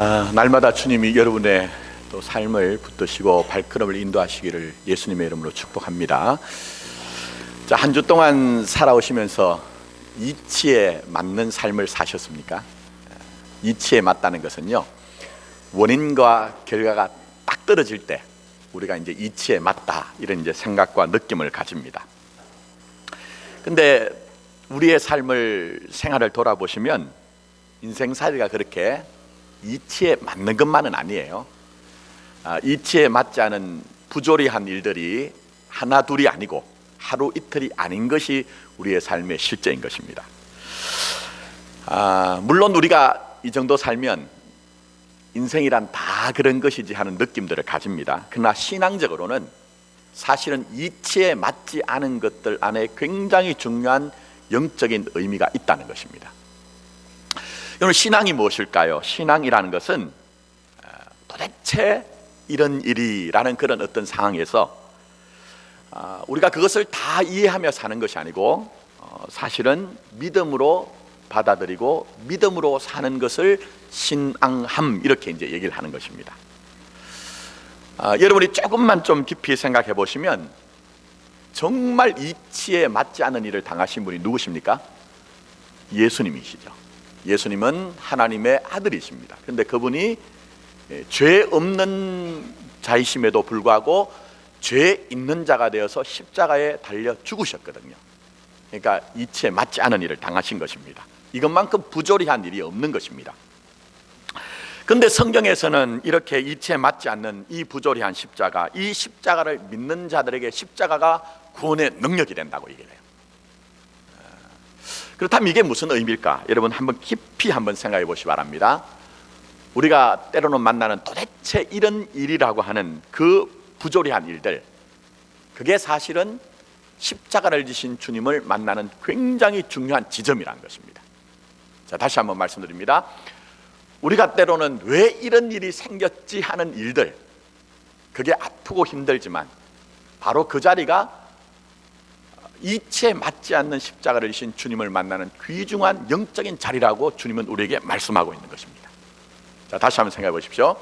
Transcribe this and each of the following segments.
날마다 주님이 여러분의 또 삶을 붙드시고 발걸음을 인도하시기를 예수님의 이름으로 축복합니다. 자, 한 주 동안 살아오시면서 이치에 맞는 삶을 사셨습니까? 이치에 맞다는 것은요, 원인과 결과가 딱 떨어질 때 우리가 이제 이치에 맞다 이런 이제 생각과 느낌을 가집니다. 근데 우리의 생활을 돌아보시면 인생살이가 그렇게 이치에 맞는 것만은 아니에요. 이치에 맞지 않은 부조리한 일들이 하나 둘이 아니고 하루 이틀이 아닌 것이 우리의 삶의 실제인 것입니다. 물론 우리가 이 정도 살면 인생이란 다 그런 것이지 하는 느낌들을 가집니다. 그러나 신앙적으로는 사실은 이치에 맞지 않은 것들 안에 굉장히 중요한 영적인 의미가 있다는 것입니다. 여러분, 신앙이 무엇일까요? 신앙이라는 것은 도대체 이런 일이라는 그런 어떤 상황에서 우리가 그것을 다 이해하며 사는 것이 아니고 사실은 믿음으로 받아들이고 믿음으로 사는 것을 신앙함, 이렇게 이제 얘기를 하는 것입니다. 여러분이 조금만 좀 깊이 생각해 보시면 정말 이치에 맞지 않은 일을 당하신 분이 누구십니까? 예수님이시죠. 예수님은 하나님의 아들이십니다. 그런데 그분이 죄 없는 자이심에도 불구하고 죄 있는 자가 되어서 십자가에 달려 죽으셨거든요. 그러니까 이치에 맞지 않은 일을 당하신 것입니다. 이것만큼 부조리한 일이 없는 것입니다. 그런데 성경에서는 이렇게 이치에 맞지 않는 이 부조리한 십자가, 이 십자가를 믿는 자들에게 십자가가 구원의 능력이 된다고 얘기를 해요. 그렇다면 이게 무슨 의미일까? 여러분 한번 깊이 한번 생각해 보시기 바랍니다. 우리가 때로는 만나는 도대체 이런 일이라고 하는 그 부조리한 일들, 그게 사실은 십자가를 지신 주님을 만나는 굉장히 중요한 지점이라는 것입니다. 자, 다시 한번 말씀드립니다. 우리가 때로는 왜 이런 일이 생겼지 하는 일들, 그게 아프고 힘들지만 바로 그 자리가 이치에 맞지 않는 십자가를 지신 주님을 만나는 귀중한 영적인 자리라고 주님은 우리에게 말씀하고 있는 것입니다. 자, 다시 한번 생각해 보십시오.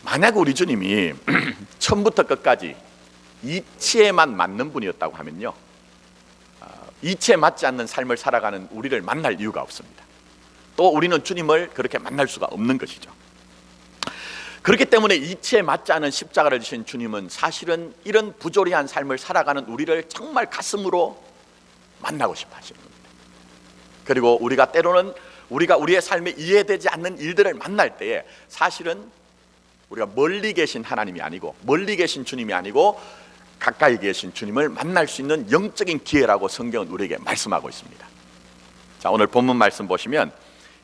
만약 우리 주님이 처음부터 끝까지 이치에만 맞는 분이었다고 하면요, 이치에 맞지 않는 삶을 살아가는 우리를 만날 이유가 없습니다. 또 우리는 주님을 그렇게 만날 수가 없는 것이죠. 그렇기 때문에 이치에 맞지 않은 십자가를 지신 주님은 사실은 이런 부조리한 삶을 살아가는 우리를 정말 가슴으로 만나고 싶어 하시는 겁니다. 그리고 우리가 때로는 우리의 삶에 이해되지 않는 일들을 만날 때에 사실은 우리가 멀리 계신 하나님이 아니고 멀리 계신 주님이 아니고 가까이 계신 주님을 만날 수 있는 영적인 기회라고 성경은 우리에게 말씀하고 있습니다. 자, 오늘 본문 말씀 보시면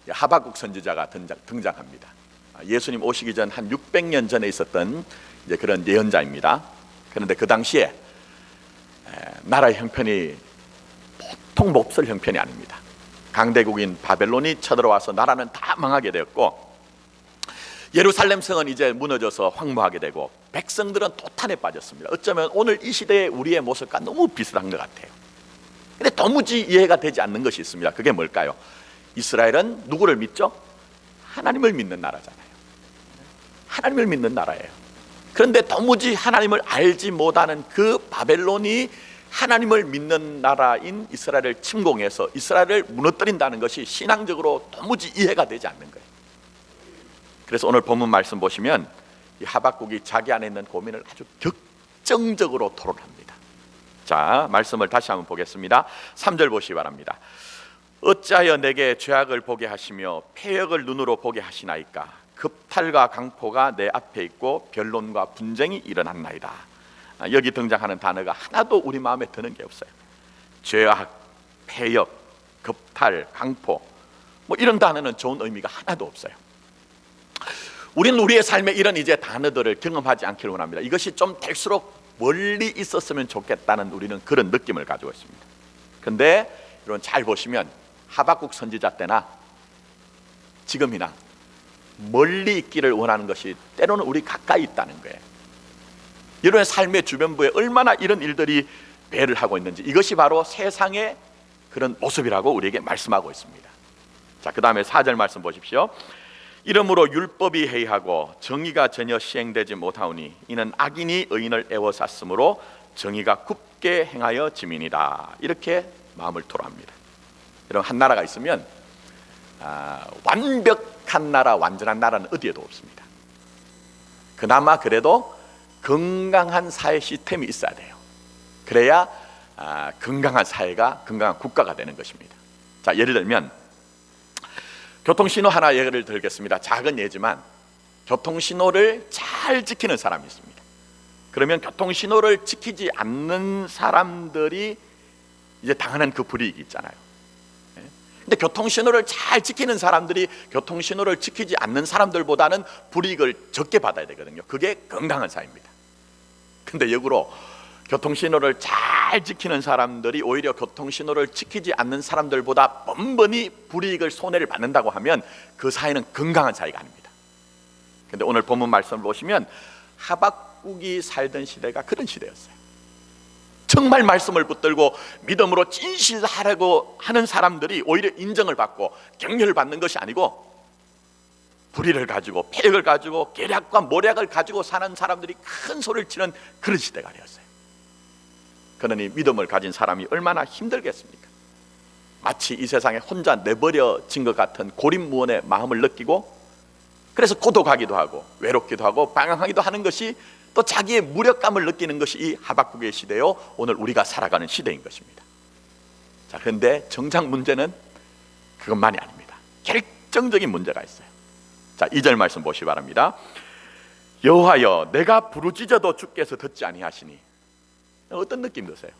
하박국 선지자가 등장합니다. 예수님 오시기 전 한 600년 전에 있었던 이제 그런 예언자입니다. 그런데 그 당시에 나라의 형편이 보통 몹쓸 형편이 아닙니다. 강대국인 바벨론이 쳐들어와서 나라는 다 망하게 되었고, 예루살렘 성은 이제 무너져서 황무하게 되고, 백성들은 도탄에 빠졌습니다. 어쩌면 오늘 이 시대의 우리의 모습과 너무 비슷한 것 같아요. 근데 도무지 이해가 되지 않는 것이 있습니다. 그게 뭘까요? 이스라엘은 누구를 믿죠? 하나님을 믿는 나라잖아요. 하나님을 믿는 나라예요. 그런데 도무지 하나님을 알지 못하는 그 바벨론이 하나님을 믿는 나라인 이스라엘을 침공해서 이스라엘을 무너뜨린다는 것이 신앙적으로 도무지 이해가 되지 않는 거예요. 그래서 오늘 본문 말씀 보시면 이 하박국이 자기 안에 있는 고민을 아주 격정적으로 토론합니다. 자, 말씀을 다시 한번 보겠습니다. 3절 보시기 바랍니다. 어찌하여 내게 죄악을 보게 하시며 패역을 눈으로 보게 하시나이까? 급탈과 강포가 내 앞에 있고 변론과 분쟁이 일어났나이다. 여기 등장하는 단어가 하나도 우리 마음에 드는 게 없어요. 죄악, 패역, 급탈, 강포, 뭐 이런 단어는 좋은 의미가 하나도 없어요. 우리는 우리의 삶에 이런 이제 단어들을 경험하지 않기를 원합니다. 이것이 좀 될수록 멀리 있었으면 좋겠다는 우리는 그런 느낌을 가지고 있습니다. 그런데 여러분 잘 보시면 하박국 선지자 때나 지금이나 멀리 있기를 원하는 것이 때로는 우리 가까이 있다는 거예요. 여러분의 삶의 주변부에 얼마나 이런 일들이 배를 하고 있는지, 이것이 바로 세상의 그런 모습이라고 우리에게 말씀하고 있습니다. 자, 그 다음에 4절 말씀 보십시오. 이러므로 율법이 해이하고 정의가 전혀 시행되지 못하오니 이는 악인이 의인을 애워쌌으므로 정의가 굽게 행하여 짐이니라. 이렇게 마음을 토로합니다. 여러분, 한 나라가 있으면 완벽한 나라, 완전한 나라는 어디에도 없습니다. 그나마 그래도 건강한 사회 시스템이 있어야 돼요. 그래야 건강한 사회가, 건강한 국가가 되는 것입니다. 자, 예를 들면 교통신호 하나 예를 들겠습니다. 작은 예지만 교통신호를 잘 지키는 사람이 있습니다. 그러면 교통신호를 지키지 않는 사람들이 이제 당하는 그 불이익이 있잖아요. 근데 교통신호를 잘 지키는 사람들이 교통신호를 지키지 않는 사람들보다는 불이익을 적게 받아야 되거든요. 그게 건강한 사회입니다. 근데 역으로 교통신호를 잘 지키는 사람들이 오히려 교통신호를 지키지 않는 사람들보다 번번이 불이익을, 손해를 받는다고 하면 그 사회는 건강한 사회가 아닙니다. 근데 오늘 본문 말씀을 보시면 하박국이 살던 시대가 그런 시대였어요. 정말 말씀을 붙들고 믿음으로 진실하려고 하는 사람들이 오히려 인정을 받고 격려를 받는 것이 아니고 불의를 가지고, 폐역을 가지고, 계략과 모략을 가지고 사는 사람들이 큰 소리를 치는 그런 시대가 되었어요. 그러니 믿음을 가진 사람이 얼마나 힘들겠습니까? 마치 이 세상에 혼자 내버려진 것 같은 고립무원의 마음을 느끼고, 그래서 고독하기도 하고 외롭기도 하고 방황하기도 하는 것이, 또 자기의 무력감을 느끼는 것이 이 하박국의 시대요, 오늘 우리가 살아가는 시대인 것입니다. 자, 그런데 정작 문제는 그것만이 아닙니다. 결정적인 문제가 있어요. 자, 2절 말씀 보시기 바랍니다. 여호와여, 내가 부르짖어도 주께서 듣지 아니하시니. 어떤 느낌 드세요?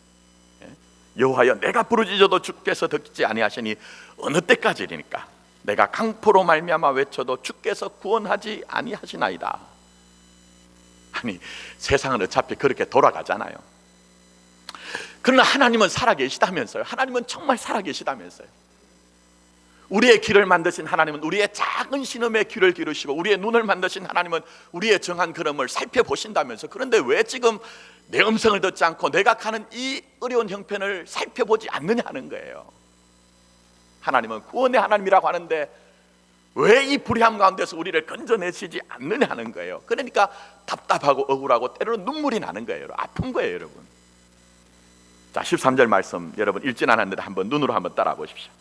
여호와여, 내가 부르짖어도 주께서 듣지 아니하시니 어느 때까지니까? 내가 강포로 말미암아 외쳐도 주께서 구원하지 아니하시나이다. 아니, 세상은 어차피 그렇게 돌아가잖아요. 그러나 하나님은 살아계시다면서요. 하나님은 정말 살아계시다면서요. 우리의 길을 만드신 하나님은 우리의 작은 신음에 귀를 기르시고, 우리의 눈을 만드신 하나님은 우리의 정한 걸음을 살펴보신다면서. 그런데 왜 지금 내 음성을 듣지 않고 내가 가는 이 어려운 형편을 살펴보지 않느냐 하는 거예요. 하나님은 구원의 하나님이라고 하는데 왜 이 불의함 가운데서 우리를 건져내시지 않느냐 하는 거예요. 그러니까 답답하고 억울하고 때로는 눈물이 나는 거예요. 아픈 거예요, 여러분. 자, 13절 말씀 여러분 읽진 않았는데 한번 눈으로 한번 따라 보십시오.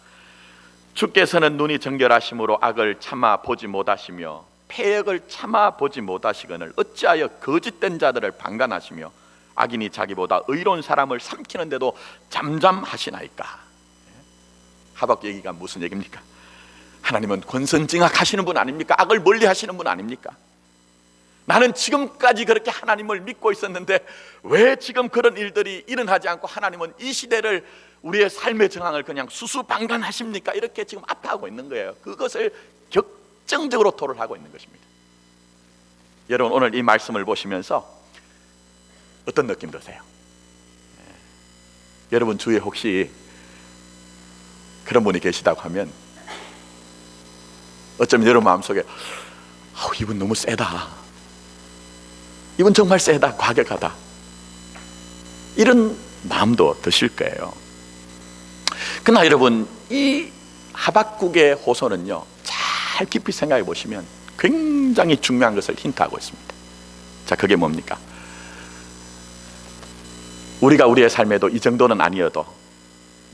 주께서는 눈이 정결하심으로 악을 참아 보지 못하시며 패역을 참아 보지 못하시거늘 어찌하여 거짓된 자들을 방관하시며 악인이 자기보다 의로운 사람을 삼키는데도 잠잠하시나이까. 하박국 얘기가 무슨 얘기입니까? 하나님은 권선징악하시는 분 아닙니까? 악을 멀리 하시는 분 아닙니까? 나는 지금까지 그렇게 하나님을 믿고 있었는데 왜 지금 그런 일들이 일어나지 않고 하나님은 이 시대를, 우리의 삶의 정황을 그냥 수수방관하십니까? 이렇게 지금 아파하고 있는 거예요. 그것을 격정적으로 토를 하고 있는 것입니다. 여러분, 오늘 이 말씀을 보시면서 어떤 느낌 드세요? 여러분 주위에 혹시 그런 분이 계시다고 하면 어쩌면 여러분 마음속에 이분 너무 세다, 이분 정말 세다, 과격하다, 이런 마음도 드실 거예요. 그러나 여러분, 이 하박국의 호소는요, 잘 깊이 생각해 보시면 굉장히 중요한 것을 힌트하고 있습니다. 자, 그게 뭡니까? 우리가 우리의 삶에도 이 정도는 아니어도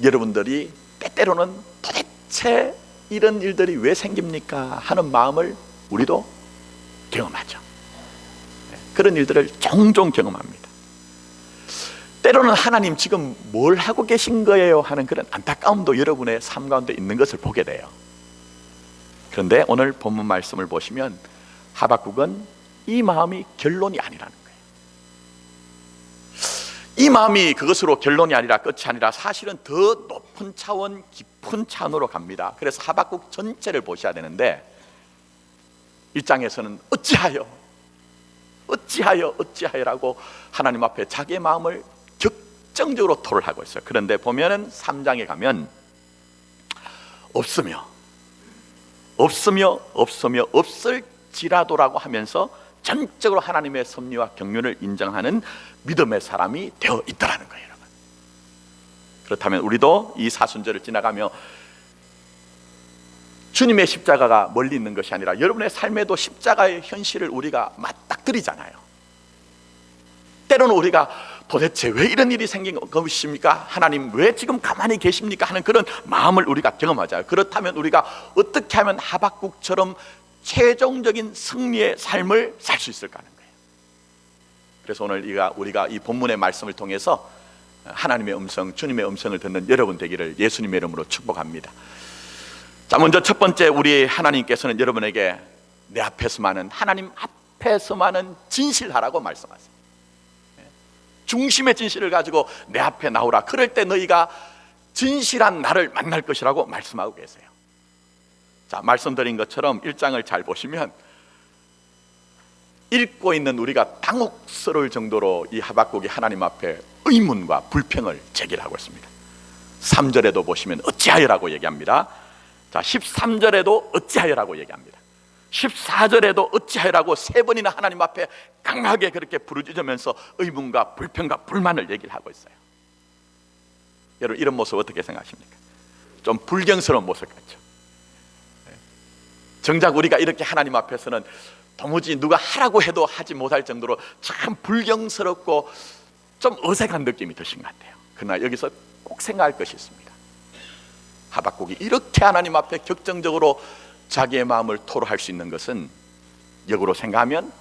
여러분들이 때때로는 도대체 이런 일들이 왜 생깁니까 하는 마음을 우리도 경험하죠. 그런 일들을 종종 경험합니다. 때로는 하나님 지금 뭘 하고 계신 거예요 하는 그런 안타까움도 여러분의 삶 가운데 있는 것을 보게 돼요. 그런데 오늘 본문 말씀을 보시면 하박국은 이 마음이 결론이 아니라는 거예요. 이 마음이 그것으로 결론이 아니라 끝이 아니라 사실은 더 높은 차원, 깊은 차원으로 갑니다. 그래서 하박국 전체를 보셔야 되는데 1장에서는 어찌하여라고 하나님 앞에 자기의 마음을 격정적으로 토를 하고 있어요. 그런데 보면은 3장에 가면 없을지라도라고 하면서 전적으로 하나님의 섭리와 경륜을 인정하는 믿음의 사람이 되어 있다라는 거예요, 여러분. 그렇다면 우리도 이 사순절을 지나가며 주님의 십자가가 멀리 있는 것이 아니라 여러분의 삶에도 십자가의 현실을 우리가 맞닥뜨리잖아요. 때로는 우리가 도대체 왜 이런 일이 생긴 것입니까? 하나님 왜 지금 가만히 계십니까? 하는 그런 마음을 우리가 경험하잖아요. 그렇다면 우리가 어떻게 하면 하박국처럼 최종적인 승리의 삶을 살 수 있을까 하는 거예요. 그래서 오늘 우리가 이 본문의 말씀을 통해서 하나님의 음성, 주님의 음성을 듣는 여러분 되기를 예수님의 이름으로 축복합니다. 자, 먼저 첫 번째, 우리 하나님께서는 여러분에게 내 앞에서만은, 하나님 앞에서만은 진실하라고 말씀하세요. 중심의 진실을 가지고 내 앞에 나오라. 그럴 때 너희가 진실한 나를 만날 것이라고 말씀하고 계세요. 자, 말씀드린 것처럼 1장을 잘 보시면 읽고 있는 우리가 당혹스러울 정도로 이 하박국이 하나님 앞에 의문과 불평을 제기하고 있습니다. 3절에도 보시면 어찌하여라고 얘기합니다. 자, 13절에도 어찌하여라고 얘기합니다. 14절에도 어찌하여라고 3번이나 하나님 앞에 강하게 그렇게 부르짖으면서 의문과 불평과 불만을 얘기를 하고 있어요. 여러분, 이런 모습 어떻게 생각하십니까? 좀 불경스러운 모습 같죠? 정작 우리가 이렇게 하나님 앞에서는 도무지 누가 하라고 해도 하지 못할 정도로 참 불경스럽고 좀 어색한 느낌이 드신 것 같아요. 그러나 여기서 꼭 생각할 것이 있습니다. 하박국이 이렇게 하나님 앞에 격정적으로 자기의 마음을 토로할 수 있는 것은, 역으로 생각하면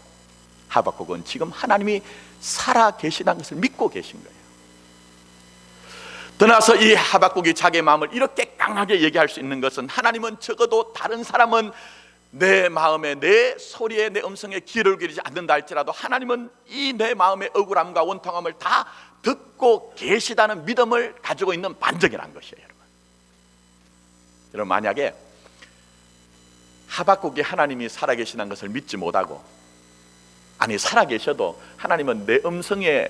하박국은 지금 하나님이 살아 계시다는 것을 믿고 계신 거예요. 떠나서 이 하박국이 자기의 마음을 이렇게 강하게 얘기할 수 있는 것은, 하나님은 적어도 다른 사람은 내 마음에, 내 소리에, 내 음성에 귀를 기울이지 않는다 할지라도 하나님은 이 내 마음의 억울함과 원통함을 다 듣고 계시다는 믿음을 가지고 있는 반증이라는 것이에요. 여러분, 만약에 하박국이 하나님이 살아계시다는 것을 믿지 못하고, 아니 살아계셔도 하나님은 내 음성에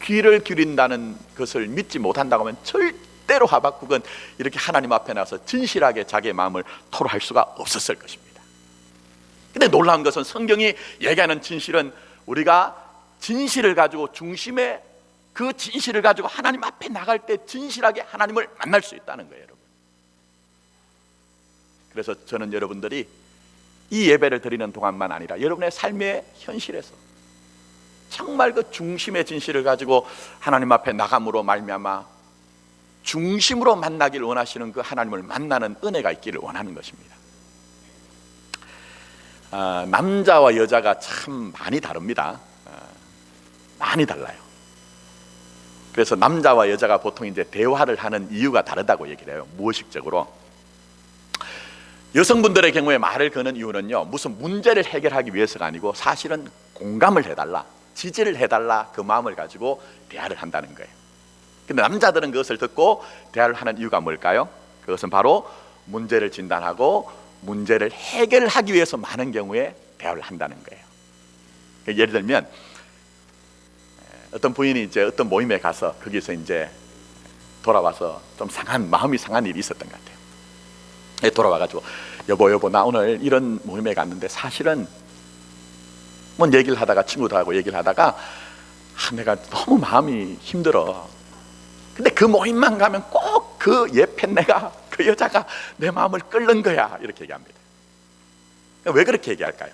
귀를 기울인다는 것을 믿지 못한다고 하면 절대로 하박국은 이렇게 하나님 앞에 나서 진실하게 자기의 마음을 토로할 수가 없었을 것입니다. 근데 놀라운 것은 성경이 얘기하는 진실은, 우리가 진실을 가지고, 중심에 그 진실을 가지고 하나님 앞에 나갈 때 진실하게 하나님을 만날 수 있다는 거예요, 여러분. 그래서 저는 여러분들이 이 예배를 드리는 동안만 아니라 여러분의 삶의 현실에서 정말 그 중심의 진실을 가지고 하나님 앞에 나감으로 말미암아 중심으로 만나기를 원하시는 그 하나님을 만나는 은혜가 있기를 원하는 것입니다. 남자와 여자가 참 많이 다릅니다. 많이 달라요. 그래서 남자와 여자가 보통 이제 대화를 하는 이유가 다르다고 얘기를 해요. 무의식적으로. 여성분들의 경우에 말을 거는 이유는요, 무슨 문제를 해결하기 위해서가 아니고 사실은 공감을 해달라, 지지를 해달라, 그 마음을 가지고 대화를 한다는 거예요. 근데 남자들은 그것을 듣고 대화를 하는 이유가 뭘까요? 그것은 바로 문제를 진단하고 문제를 해결하기 위해서 많은 경우에 대화를 한다는 거예요. 예를 들면 어떤 부인이 이제 어떤 모임에 가서 거기서 이제 돌아와서 좀 마음이 상한 일이 있었던 것 같아요. 돌아와가지고 여보 나 오늘 이런 모임에 갔는데 사실은 뭐 얘기를 하다가, 친구들하고 얘기를 하다가 내가 너무 마음이 힘들어. 근데 그 모임만 가면 꼭 그 예편네가, 그 여자가 내 마음을 끓는 거야, 이렇게 얘기합니다. 왜 그렇게 얘기할까요?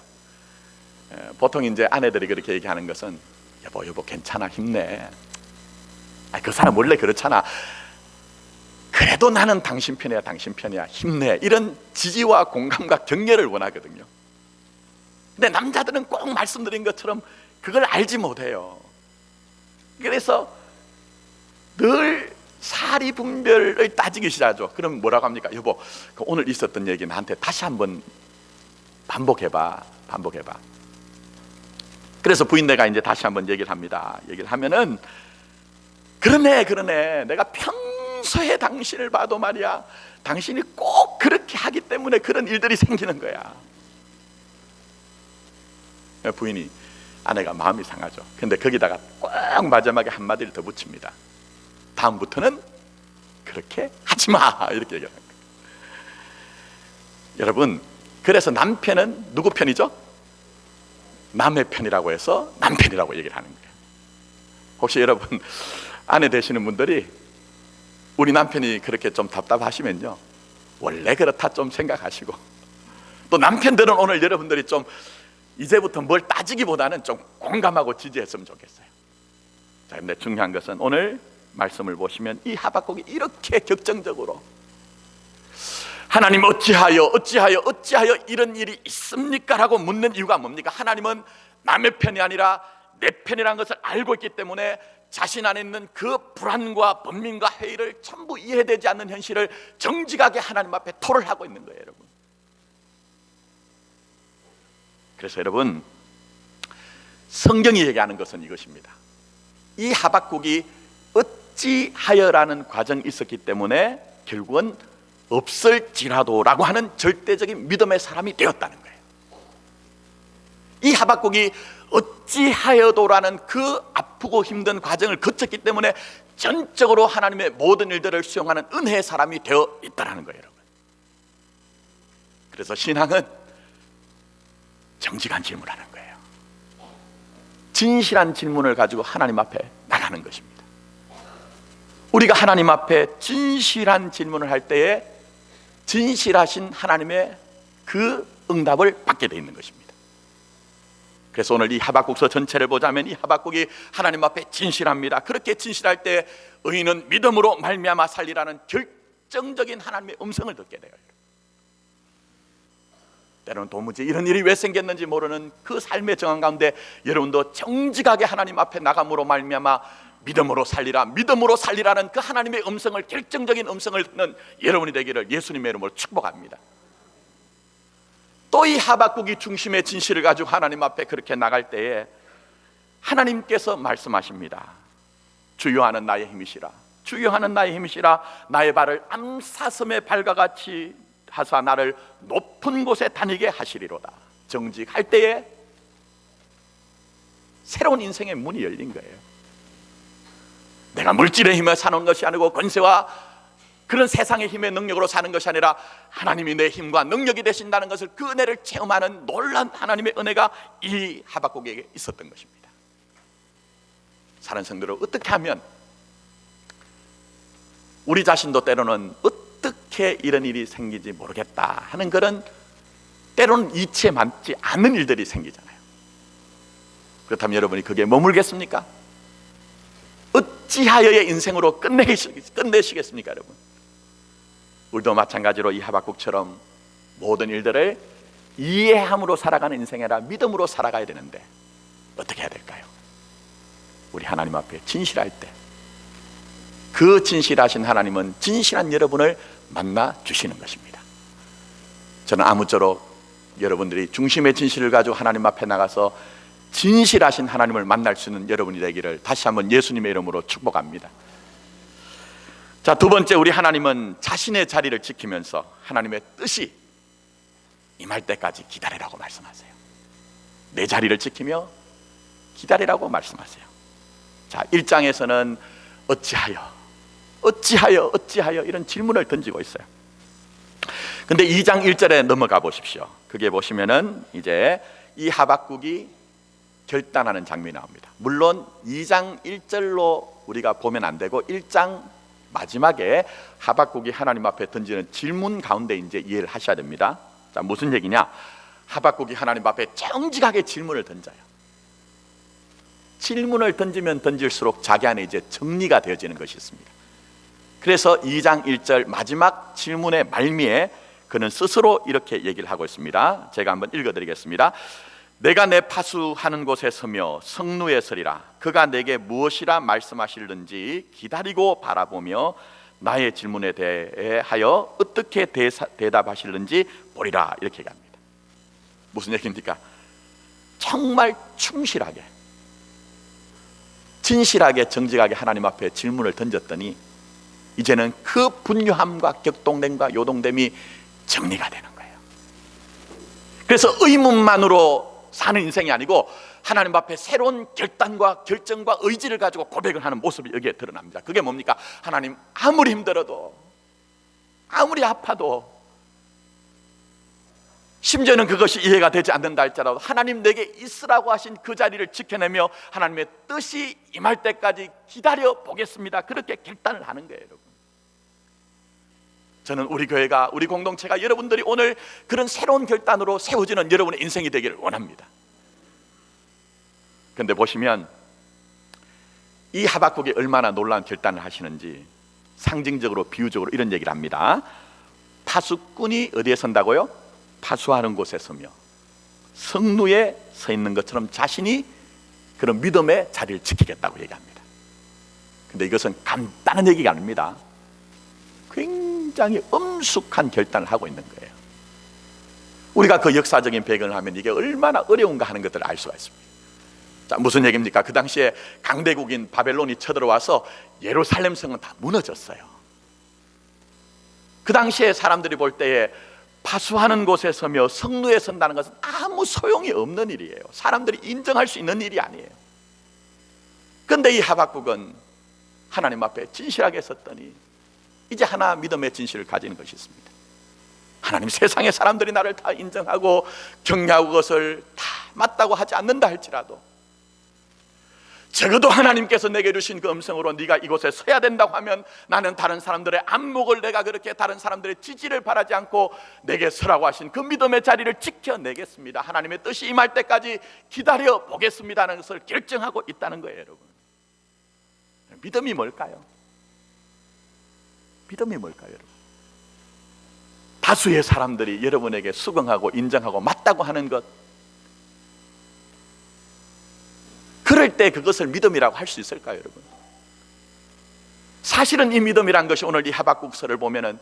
보통 이제 아내들이 그렇게 얘기하는 것은, 여보 괜찮아, 힘내. 그 사람 원래 그렇잖아. 그래도 나는 당신 편이야, 힘내. 이런 지지와 공감과 격려를 원하거든요. 근데 남자들은 꼭 말씀드린 것처럼 그걸 알지 못해요. 그래서 늘 사리 분별을 따지기 시작하죠. 그럼 뭐라고 합니까? 여보, 오늘 있었던 얘기 나한테 다시 한번 반복해봐. 그래서 부인네가 이제 다시 한번 얘기를 합니다. 얘기를 하면은, 그러네, 내가 평소에 당신을 봐도 말이야, 당신이 꼭 그렇게 하기 때문에 그런 일들이 생기는 거야. 부인이, 아내가 마음이 상하죠. 근데 거기다가 꼭 마지막에 한마디를 더 붙입니다. 다음부터는 그렇게 하지마, 이렇게 얘기하는 거예요. 여러분, 그래서 남편은 누구 편이죠? 남의 편이라고 해서 남편이라고 얘기를 하는 거예요. 혹시 여러분 아내 되시는 분들이 우리 남편이 그렇게 좀 답답하시면요, 원래 그렇다 좀 생각하시고, 또 남편들은 오늘 여러분들이 좀 이제부터 뭘 따지기보다는 좀 공감하고 지지했으면 좋겠어요. 자, 근데 중요한 것은 오늘 말씀을 보시면 이 하박국이 이렇게 격정적으로 하나님 어찌하여 이런 일이 있습니까? 라고 묻는 이유가 뭡니까? 하나님은 남의 편이 아니라 내 편이라는 것을 알고 있기 때문에 자신 안에 있는 그 불안과 번민과 회의를 전부 이해되지 않는 현실을 정직하게 하나님 앞에 토를 하고 있는 거예요, 여러분. 그래서 여러분, 성경이 얘기하는 것은 이것입니다. 이 하박국이 어찌하여라는 과정이 있었기 때문에 결국은 없을지라도라고 하는 절대적인 믿음의 사람이 되었다는 거예요. 이 하박국이 어찌하여도라는 그 아프고 힘든 과정을 거쳤기 때문에 전적으로 하나님의 모든 일들을 수용하는 은혜의 사람이 되어 있다는 거예요, 여러분. 그래서 신앙은 정직한 질문을 하는 거예요. 진실한 질문을 가지고 하나님 앞에 나가는 것입니다. 우리가 하나님 앞에 진실한 질문을 할 때에 진실하신 하나님의 그 응답을 받게 되어 있는 것입니다. 그래서 오늘 이 하박국서 전체를 보자면 이 하박국이 하나님 앞에 진실합니다. 그렇게 진실할 때 의인은 믿음으로 말미암아 살리라는 결정적인 하나님의 음성을 듣게 돼요. 때로는 도무지 이런 일이 왜 생겼는지 모르는 그 삶의 정황 가운데 여러분도 정직하게 하나님 앞에 나감으로 말미암아 믿음으로 살리라는 그 하나님의 음성을, 결정적인 음성을 듣는 여러분이 되기를 예수님의 이름으로 축복합니다. 또 이 하박국이 중심의 진실을 가지고 하나님 앞에 그렇게 나갈 때에 하나님께서 말씀하십니다. 주여 하는 나의 힘이시라, 주여 하는 나의 힘이시라. 나의 발을 암사슴의 발과 같이 하사 나를 높은 곳에 다니게 하시리로다. 정직할 때에 새로운 인생의 문이 열린 거예요. 내가 물질의 힘에 사는 것이 아니고 권세와 그런 세상의 힘의 능력으로 사는 것이 아니라 하나님이 내 힘과 능력이 되신다는 것을, 그 은혜를 체험하는 놀란 하나님의 은혜가 이 하박국에게 있었던 것입니다. 사는 성도를 어떻게 하면 우리 자신도 때로는 어떻게 이런 일이 생기지 모르겠다 하는 그런 때로는 이치에 맞지 않는 일들이 생기잖아요. 그렇다면 여러분이 거기에 머물겠습니까? 어찌하여의 인생으로 끝내시겠습니까, 여러분? 우리도 마찬가지로 이 하박국처럼 모든 일들을 이해함으로 살아가는 인생이 아니라 믿음으로 살아가야 되는데 어떻게 해야 될까요? 우리 하나님 앞에 진실할 때 그 진실하신 하나님은 진실한 여러분을 만나 주시는 것입니다. 저는 아무쪼록 여러분들이 중심의 진실을 가지고 하나님 앞에 나가서 진실하신 하나님을 만날 수 있는 여러분이 되기를 다시 한번 예수님의 이름으로 축복합니다. 자, 두 번째, 우리 하나님은 자신의 자리를 지키면서 하나님의 뜻이 임할 때까지 기다리라고 말씀하세요. 내 자리를 지키며 기다리라고 말씀하세요. 자, 1장에서는 어찌하여 이런 질문을 던지고 있어요. 근데 2장 1절에 넘어가 보십시오. 그게 보시면은 이제 이 하박국이 결단하는 장면이 나옵니다. 물론 2장 1절로 우리가 보면 안 되고 1장 마지막에 하박국이 하나님 앞에 던지는 질문 가운데 이제 이해를 하셔야 됩니다. 자, 무슨 얘기냐? 하박국이 하나님 앞에 정직하게 질문을 던져요. 질문을 던지면 던질수록 자기 안에 이제 정리가 되어지는 것이 있습니다. 그래서 2장 1절 마지막 질문의 말미에 그는 스스로 이렇게 얘기를 하고 있습니다. 제가 한번 읽어드리겠습니다. 내가 내 파수하는 곳에 서며 성루에 서리라. 그가 내게 무엇이라 말씀하실는지 기다리고 바라보며 나의 질문에 대하여 어떻게 대답하실는지 보리라. 이렇게 얘기합니다. 무슨 얘기입니까? 정말 충실하게, 진실하게, 정직하게 하나님 앞에 질문을 던졌더니 이제는 그 분유함과 격동됨과 요동됨이 정리가 되는 거예요. 그래서 의문만으로 사는 인생이 아니고 하나님 앞에 새로운 결단과 결정과 의지를 가지고 고백을 하는 모습이 여기에 드러납니다. 그게 뭡니까? 하나님, 아무리 힘들어도, 아무리 아파도, 심지어는 그것이 이해가 되지 않는다 할지라도 하나님 내게 있으라고 하신 그 자리를 지켜내며 하나님의 뜻이 임할 때까지 기다려 보겠습니다. 그렇게 결단을 하는 거예요, 여러분. 저는 우리 교회가, 우리 공동체가, 여러분들이 오늘 그런 새로운 결단으로 세워지는 여러분의 인생이 되기를 원합니다. 그런데 보시면 이 하박국이 얼마나 놀라운 결단을 하시는지 상징적으로, 비유적으로 이런 얘기를 합니다. 파수꾼이 어디에 선다고요? 파수하는 곳에 서며 성루에 서 있는 것처럼 자신이 그런 믿음의 자리를 지키겠다고 얘기합니다. 근데 이것은 간단한 얘기가 아닙니다. 굉장히 엄숙한 결단을 하고 있는 거예요. 우리가 그 역사적인 배경을 하면 이게 얼마나 어려운가 하는 것들을 알 수가 있습니다. 자, 무슨 얘기입니까? 그 당시에 강대국인 바벨론이 쳐들어와서 예루살렘 성은 다 무너졌어요. 그 당시에 사람들이 볼 때에 파수하는 곳에 서며 성루에 선다는 것은 아무 소용이 없는 일이에요. 사람들이 인정할 수 있는 일이 아니에요. 그런데 이 하박국은 하나님 앞에 진실하게 섰더니 이제 하나 믿음의 진실을 가지는 것이 있습니다. 하나님, 세상의 사람들이 나를 다 인정하고 격려하고 그것을 다 맞다고 하지 않는다 할지라도 적어도 하나님께서 내게 주신 그 음성으로 네가 이곳에 서야 된다고 하면 나는 다른 사람들의 안목을, 내가 그렇게 다른 사람들의 지지를 바라지 않고 내게 서라고 하신 그 믿음의 자리를 지켜내겠습니다. 하나님의 뜻이 임할 때까지 기다려 보겠습니다는 것을 결정하고 있다는 거예요. 여러분, 믿음이 뭘까요? 믿음이 뭘까요? 여러분, 다수의 사람들이 여러분에게 수긍하고 인정하고 맞다고 하는 것, 그럴 때 그것을 믿음이라고 할 수 있을까요, 여러분? 사실은 이 믿음이란 것이 오늘 이 하박국서를 보면은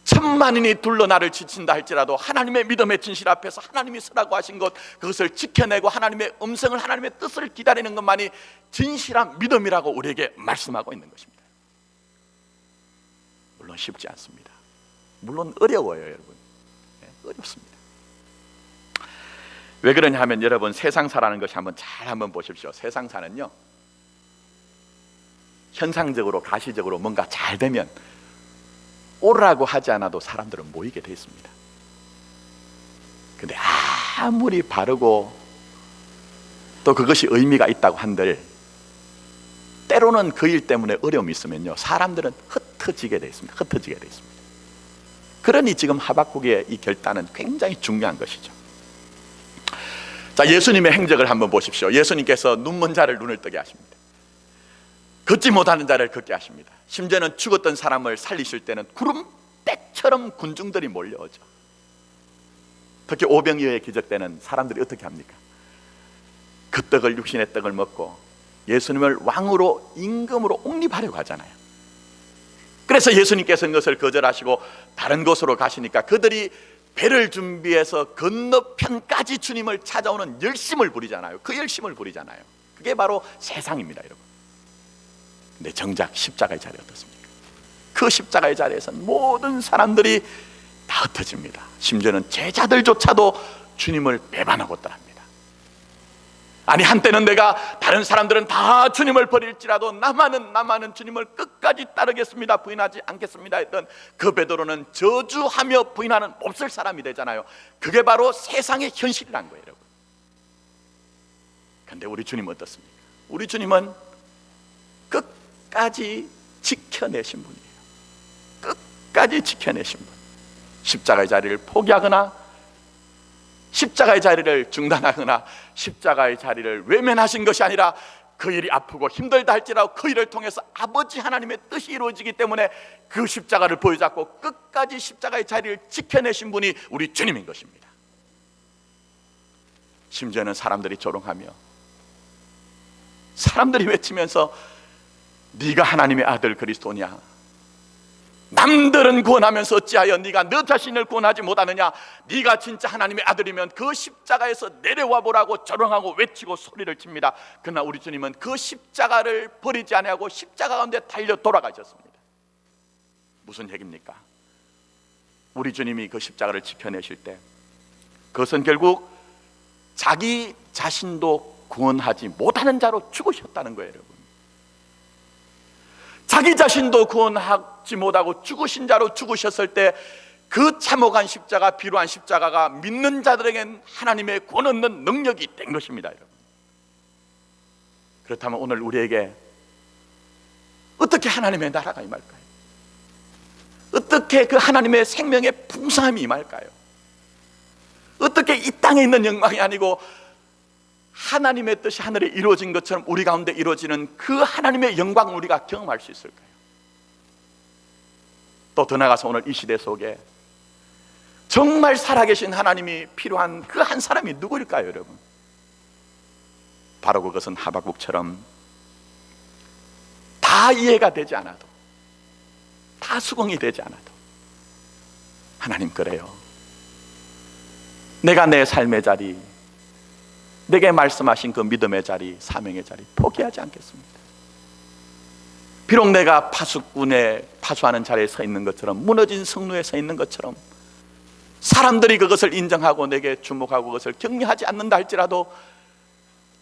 천만인이 둘러 나를 지친다 할지라도 하나님의 믿음의 진실 앞에서 하나님이 서라고 하신 것, 그것을 지켜내고 하나님의 음성을, 하나님의 뜻을 기다리는 것만이 진실한 믿음이라고 우리에게 말씀하고 있는 것입니다. 물론 쉽지 않습니다. 물론 어려워요, 여러분. 어렵습니다. 왜 그러냐 하면 여러분, 세상사라는 것이 한번 보십시오. 세상사는요, 현상적으로, 가시적으로 뭔가 잘 되면 오라고 하지 않아도 사람들은 모이게 돼 있습니다. 근데 아무리 바르고 또 그것이 의미가 있다고 한들 때로는 그 일 때문에 어려움이 있으면요, 사람들은 흩어지게 돼 있습니다. 흩어지게 돼 있습니다. 그러니 지금 하박국의 이 결단은 굉장히 중요한 것이죠. 자, 예수님의 행적을 한번 보십시오. 예수님께서 눈먼 자를 눈을 뜨게 하십니다. 걷지 못하는 자를 걷게 하십니다. 심지어는 죽었던 사람을 살리실 때는 구름대처럼 군중들이 몰려오죠. 특히 오병이어의 기적 때는 사람들이 어떻게 합니까? 그 떡을, 육신의 떡을 먹고 예수님을 왕으로, 임금으로 옹립하려고 하잖아요. 그래서 예수님께서는 그것을 거절하시고 다른 곳으로 가시니까 그들이 배를 준비해서 건너편까지 주님을 찾아오는 열심을 부리잖아요. 그 열심을 부리잖아요. 그게 바로 세상입니다, 여러분. 근데 정작 십자가의 자리 어떻습니까? 그 십자가의 자리에서는 모든 사람들이 다 흩어집니다. 심지어는 제자들조차도 주님을 배반하고 떠납니다. 아니, 한때는 내가, 다른 사람들은 다 주님을 버릴지라도 나만은 주님을 끝까지 따르겠습니다, 부인하지 않겠습니다 했던 그 베드로는 저주하며 부인하는 몹쓸 사람이 되잖아요. 그게 바로 세상의 현실이란 거예요, 여러분. 그런데 우리 주님은 어떻습니까? 우리 주님은 끝까지 지켜내신 분이에요. 끝까지 지켜내신 분. 십자가의 자리를 포기하거나 십자가의 자리를 중단하거나 십자가의 자리를 외면하신 것이 아니라 그 일이 아프고 힘들다 할지라도 그 일을 통해서 아버지 하나님의 뜻이 이루어지기 때문에 그 십자가를 보여잡고 끝까지 십자가의 자리를 지켜내신 분이 우리 주님인 것입니다. 심지어는 사람들이 조롱하며 사람들이 외치면서 네가 하나님의 아들 그리스도냐, 남들은 구원하면서 어찌하여 네가 너 자신을 구원하지 못하느냐, 네가 진짜 하나님의 아들이면 그 십자가에서 내려와 보라고 조롱하고 외치고 소리를 칩니다. 그러나 우리 주님은 그 십자가를 버리지 아니하고 십자가 가운데 달려 돌아가셨습니다. 무슨 얘기입니까? 우리 주님이 그 십자가를 지켜내실 때 그것은 결국 자기 자신도 구원하지 못하는 자로 죽으셨다는 거예요, 여러분. 자기 자신도 구원하지 못하고 죽으신 자로 죽으셨을 때 그 참혹한 십자가, 비루한 십자가가 믿는 자들에겐 하나님의 구원 얻는 능력이 된 것입니다, 여러분. 그렇다면 오늘 우리에게 어떻게 하나님의 나라가 임할까요? 어떻게 그 하나님의 생명의 풍성함이 임할까요? 어떻게 이 땅에 있는 영광이 아니고 하나님의 뜻이 하늘에 이루어진 것처럼 우리 가운데 이루어지는 그 하나님의 영광을 우리가 경험할 수 있을까요? 또 더 나아가서 오늘 이 시대 속에 정말 살아계신 하나님이 필요한 그 한 사람이 누구일까요, 여러분? 바로 그것은 하박국처럼 다 이해가 되지 않아도, 다 수긍이 되지 않아도 하나님 그래요, 내가 내 삶의 자리, 내게 말씀하신 그 믿음의 자리, 사명의 자리 포기하지 않겠습니다. 비록 내가 파수꾼에 파수하는 자리에 서 있는 것처럼, 무너진 성루에 서 있는 것처럼, 사람들이 그것을 인정하고 내게 주목하고 그것을 격려하지 않는다 할지라도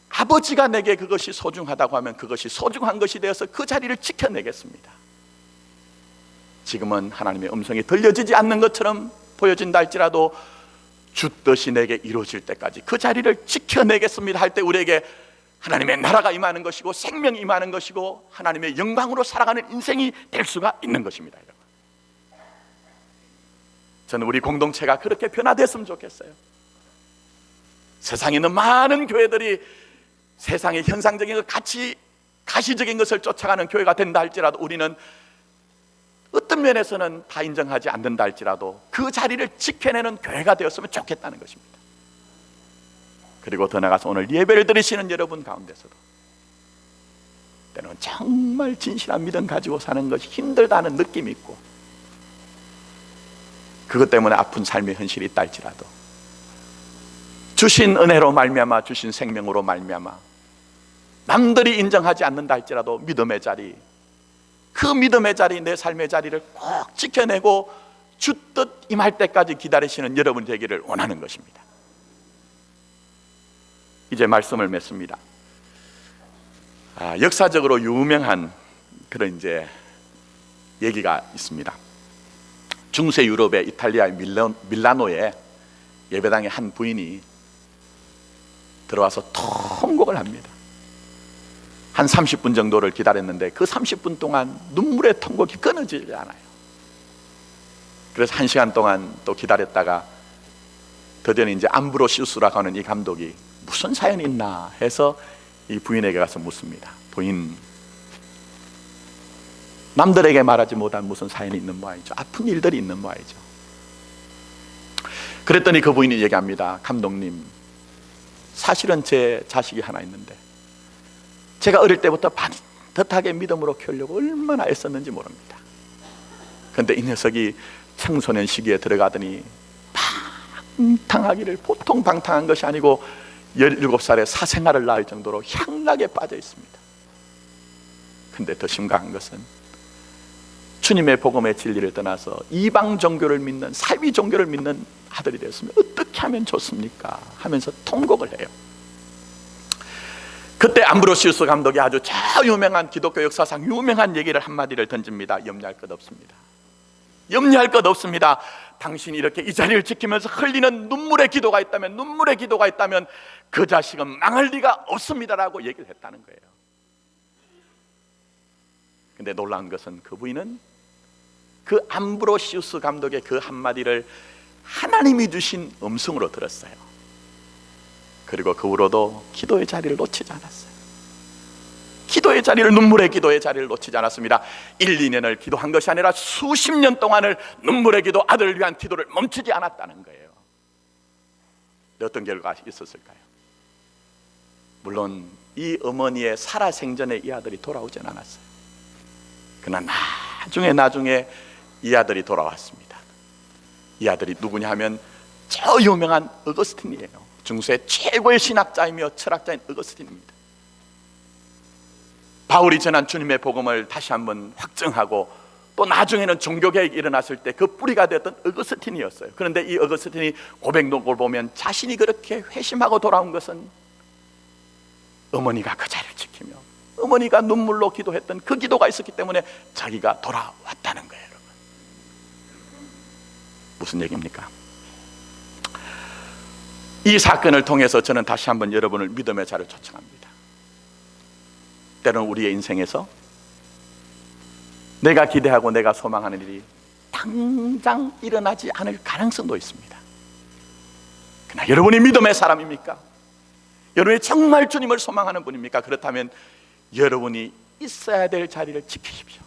아버지가 내게 그것이 소중하다고 하면 그것이 소중한 것이 되어서 그 자리를 지켜내겠습니다. 지금은 하나님의 음성이 들려지지 않는 것처럼 보여진다 할지라도 주 뜻이 내게 이루어질 때까지 그 자리를 지켜내겠습니다 할 때 우리에게 하나님의 나라가 임하는 것이고 생명이 임하는 것이고 하나님의 영광으로 살아가는 인생이 될 수가 있는 것입니다. 여러분, 저는 우리 공동체가 그렇게 변화됐으면 좋겠어요. 세상에 있는 많은 교회들이 세상의 현상적인 것, 가시적인 것을 쫓아가는 교회가 된다 할지라도 우리는 어떤 면에서는 다 인정하지 않는다 할지라도 그 자리를 지켜내는 교회가 되었으면 좋겠다는 것입니다. 그리고 더 나아가서 오늘 예배를 드리시는 여러분 가운데서도 때로는 정말 진실한 믿음 가지고 사는 것이 힘들다는 느낌이 있고 그것 때문에 아픈 삶의 현실이 있다 할지라도 주신 은혜로 말미암아 주신 생명으로 말미암아 남들이 인정하지 않는다 할지라도 믿음의 자리, 그 믿음의 자리, 내 삶의 자리를 꼭 지켜내고 주 뜻 임할 때까지 기다리시는 여러분 되기를 원하는 것입니다. 이제 말씀을 맺습니다. 역사적으로 유명한 그런 이제 얘기가 있습니다. 중세 유럽의 이탈리아의 밀라노에 예배당의 한 부인이 들어와서 통곡을 합니다. 한 30분 정도를 기다렸는데 그 30분 동안 눈물의 통곡이 끊어지지 않아요. 그래서 1시간 동안 또 기다렸다가 드디어 이제 암브로시우스라고 하는 이 감독이 무슨 사연이 있나 해서 이 부인에게 가서 묻습니다. 부인, 남들에게 말하지 못한 무슨 사연이 있는 모양이죠. 아픈 일들이 있는 모양이죠. 그랬더니 그 부인이 얘기합니다. 감독님, 사실은 제 자식이 하나 있는데 제가 어릴 때부터 반듯하게 믿음으로 키우려고 얼마나 애썼는지 모릅니다. 그런데 이 녀석이 청소년 시기에 들어가더니 방탕하기를, 보통 방탕한 것이 아니고 17살에 사생활을 낳을 정도로 향락에 빠져 있습니다. 근데 더 심각한 것은 주님의 복음의 진리를 떠나서 이방 종교를 믿는, 사위 종교를 믿는 아들이 되었으면 어떻게 하면 좋습니까? 하면서 통곡을 해요. 그때 암브로시우스 감독이 아주 유명한 기독교 역사상 유명한 얘기를 한마디를 던집니다. 염려할 것 없습니다. 염려할 것 없습니다. 당신이 이렇게 이 자리를 지키면서 흘리는 눈물의 기도가 있다면 그 자식은 망할 리가 없습니다라고 얘기를 했다는 거예요. 근데 놀라운 것은 그 부인은 그 암브로시우스 감독의 그 한마디를 하나님이 주신 음성으로 들었어요. 그리고 그 후로도 기도의 자리를 놓치지 않았어요. 기도의 자리를, 눈물의 기도의 자리를 놓치지 않았습니다. 1, 2년을 기도한 것이 아니라 수십 년 동안을 눈물의 기도, 아들을 위한 기도를 멈추지 않았다는 거예요. 어떤 결과가 있었을까요? 물론 이 어머니의 살아생전에 이 아들이 돌아오진 않았어요. 그러나 나중에 이 아들이 돌아왔습니다. 이 아들이 누구냐 하면 저 유명한 어거스틴이에요. 중세 최고의 신학자이며 철학자인 어거스틴입니다. 바울이 전한 주님의 복음을 다시 한번 확증하고 또 나중에는 종교개혁이 일어났을 때 그 뿌리가 되었던 어거스틴이었어요. 그런데 이 어거스틴이 고백록을 보면 자신이 그렇게 회심하고 돌아온 것은 어머니가 그 자리를 지키며 어머니가 눈물로 기도했던 그 기도가 있었기 때문에 자기가 돌아왔다는 거예요. 여러분, 무슨 얘기입니까? 이 사건을 통해서 저는 다시 한번 여러분을 믿음의 자리를 초청합니다. 때로는 우리의 인생에서 내가 기대하고 내가 소망하는 일이 당장 일어나지 않을 가능성도 있습니다. 그러나 여러분이 믿음의 사람입니까? 여러분이 정말 주님을 소망하는 분입니까? 그렇다면 여러분이 있어야 될 자리를 지키십시오.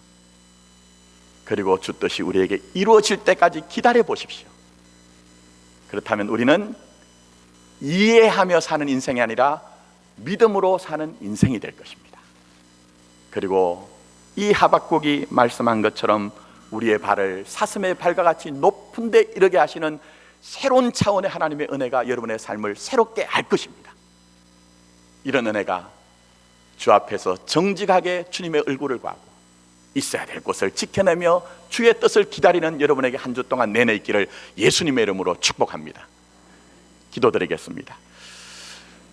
그리고 주 뜻이 우리에게 이루어질 때까지 기다려 보십시오. 그렇다면 우리는 이해하며 사는 인생이 아니라 믿음으로 사는 인생이 될 것입니다. 그리고 이 하박국이 말씀한 것처럼 우리의 발을 사슴의 발과 같이 높은 데 이르게 하시는 새로운 차원의 하나님의 은혜가 여러분의 삶을 새롭게 할 것입니다. 이런 은혜가 주 앞에서 정직하게 주님의 얼굴을 구하고 있어야 될 곳을 지켜내며 주의 뜻을 기다리는 여러분에게 한 주 동안 내내 있기를 예수님의 이름으로 축복합니다. 기도드리겠습니다.